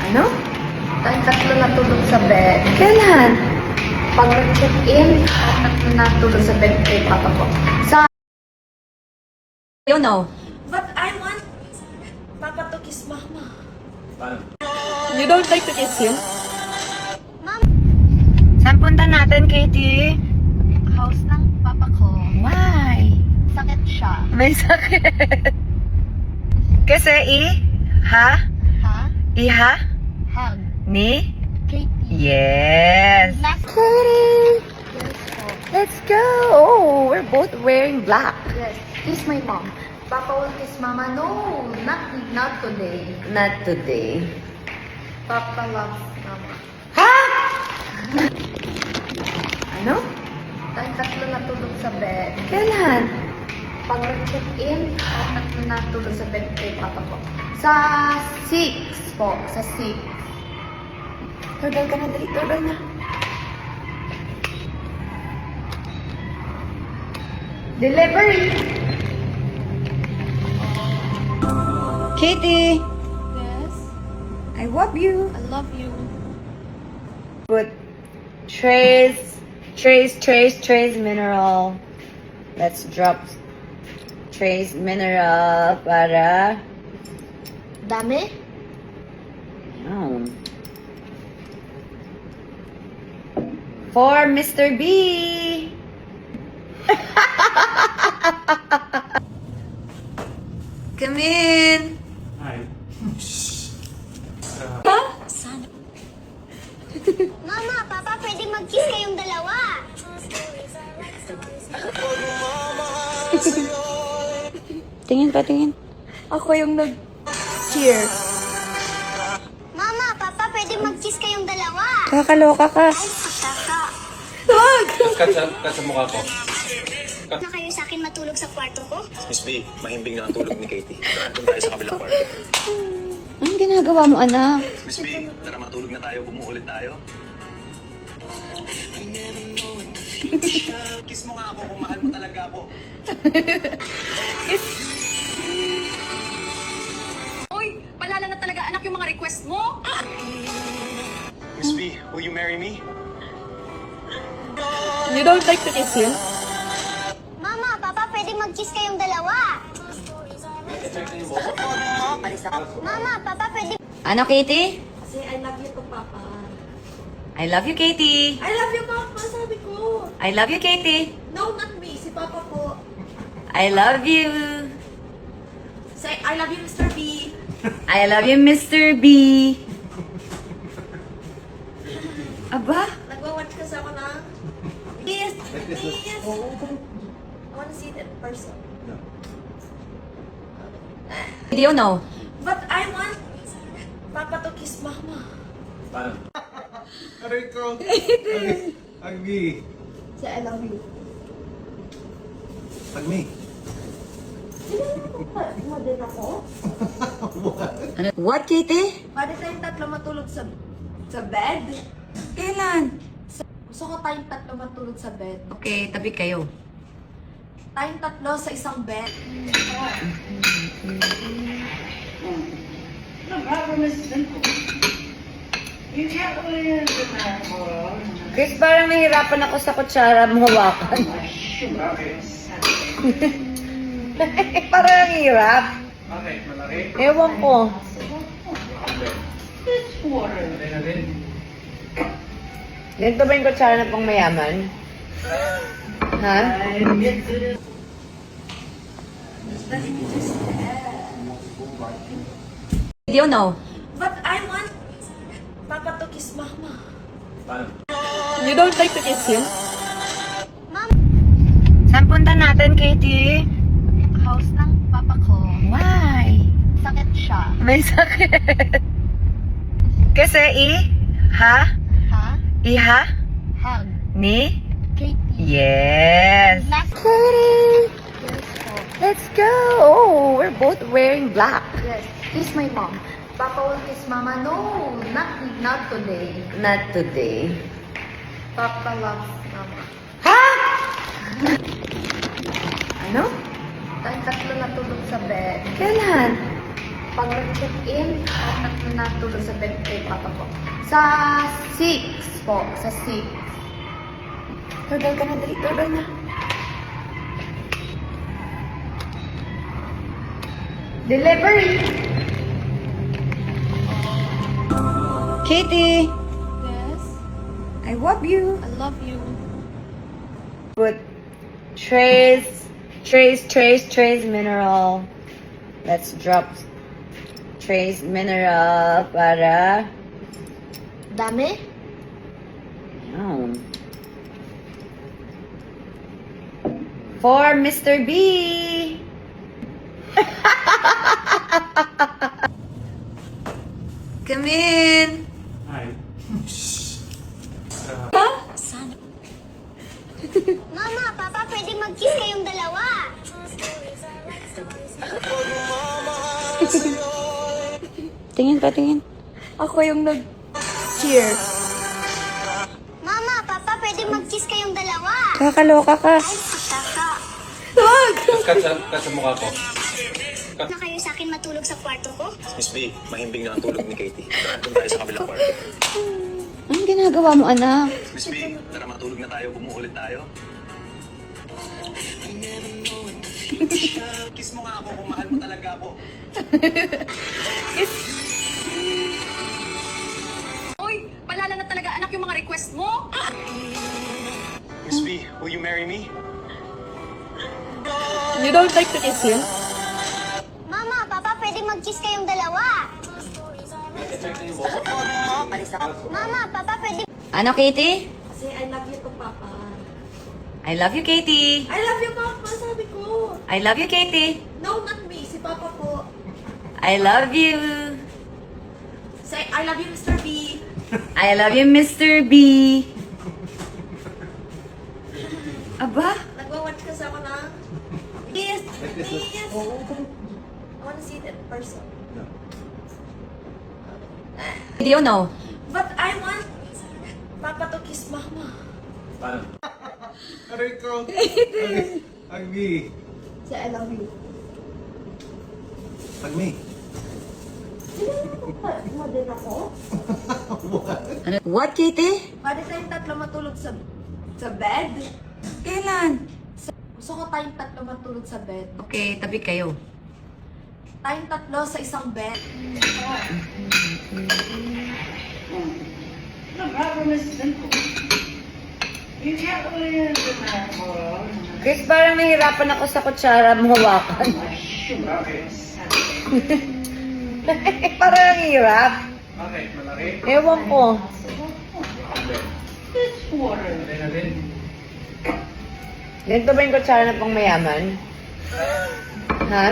Ano? Tayong tatlo natulog sa bed. Kailan? Pag nag-check-in, tayong tatlo natulog sa bed kay papa ko. Sa... You know. But I want Papa to kiss Mama. You don't like to kiss him? Saan punta natin, Katie? House ng papa ko. Why? Sakit siya. May sakit. Kasi Ha? iha, Hug. ni? Katie. Yes. Last Katie, Yes po. let's go. Oh, we're both wearing black. Yes. Kiss my mom. Papa will kiss mama. No, not today. Not today. Papa loves mama. Ha? Ano? Tayong tatlo natulog sa bed. Kailan? Pag nag-check-in, tayong tatlo natulog sa bed kay papa ko. Sa 6 po. Sa 6. Turtle ka na, dali. Turtle na. Delivery! Katie, Yes, I love you. I love you. Put trace mineral. Let's drop trace mineral para Dami? oh. For Mr. B. Come in. Hi. Mama, Papa, pwedeng mag-kiss kayong dalawa. Tingin pa, tingin. Ako yung nag-cheer. Mama, Papa, pwedeng mag-kiss kayong dalawa. Kakaloka ka. Ay, kaka. Kat sa mukha ko. Na kayo sa akin matulog sa kwarto ko? Miss B, mahimbing na ang tulog ni Katie. Doon tayo sa kabilang kwarto. Anong ginagawa mo, anak? Miss B, tara matulog na tayo, bumuulit tayo. Kiss mo nga ako kung mahal mo talaga ako. Uy, palala na talaga anak yung mga request mo. Miss B, will you marry me? You don't like to kiss him? Mama, Papa, pwedeng mag-kiss kayong dalawa. Mama, Papa, pwedeng... Ano, Katie? Kasi I love you to Papa. I love you, Katie. I love you, Papa, sabi ko. I love you, Katie. No, not me. Si Papa po. I love you. Say, I love you, Mr. B. I love you, Mr. B. Aba? Nagwa-watch kasi ako ng... Yes, yes. I wanna see that person. You know. But I want Papa to kiss Mama. Paano? Aray ko. Hug me. Say, I love you. Hug me. Mo din ako? Ano? What, Katie? Pwede tayong tatlo matulog sa bed? Kailan? Gusto ko tayong tatlo matulog sa bed. Okay, tabi kayo. Tayong tatlo sa isang bed. Chris, parang nahihirapan ako sa kutsara mo hawakan. Parang ang hirap. Okay, malaki. Ewan ko. Malaki na din. Ganito ba yung kutsara na pang mayaman? Ha? You know. But I want Papa to kiss Mama. Paano? You don't like to kiss him? Mama, Saan punta natin, Katie? House ng papa ko. Why? Sakit siya. May sakit. Kasi Ha? iha, Hug. ni? Katie. Yes. Last Katie, Yes po. let's go. Oh, we're both wearing black. Yes. Kiss my mom. Papa will kiss mama. No, not today. Not today. Papa loves mama. Ha? Ano? Tayong tatlo natulog sa bed. Kailan? Pag nag-check-in, tatlo na tulog sa bed kay Papa po. Sa 6 po. Sa 6. Turtle ka na, dali. Turtle na. Delivery! Katie, Yes. I love you. I love you. Put trace mineral. Let's drop trace mineral para Dami? yun. For Mr. B. Come in. Hi. Mama, Papa, pwede mag-kiss kayong dalawa. Tingin pa, tingin. Ako yung nag-cheer. Mama, Papa, pwede mag-kiss kayong dalawa. Kakaloka ka. Ay, kaka. Kat sa mukha ko. Na kayo sa akin matulog sa kwarto ko? Miss B, mahimbing na ang tulog ni Katie. Tara, doon tayo sa kabilang kwarto. Anong ginagawa mo, anak? Miss B, tara matulog na tayo, umuulit tayo. Kiss mo nga ako kung mahal mo talaga ako. Uy, palala na talaga anak yung mga request mo. Miss B, will you marry me? You don't like to kiss him? Mama, Papa, pwede mag-kiss kayong dalawa. Mama, Papa, pwede... Ano, Katie? Kasi I love you to Papa. I love you, Katie. I love you, Papa, sabi ko. I love you, Katie. No, not me. Si Papa po. I love you. Say, I love you, Mr. B. I love you, Mr. B. Aba? Nagwa-watch kasi ako ng... Yes! Yes! I wanna see it in person. Video, no? But I want Papa to kiss Mama. Paano? Aray ko. Agni. Say, I love you. Agni. Model ako? Ano? What, Katie? Pwede tayong tatlo matulog sa bed? Kailan? Gusto ko tayong tatlo matulog sa bed. Okay, tabi kayo. Tayong tatlo sa isang bed. Chris, parang nahirapan ako sa kutsara mo hawakan. Bakit? Parang ang hirap. Bakit? Malaki? Ewan ko. Alay na din. Ganito ba yung kutsara na pang mayaman? Ha?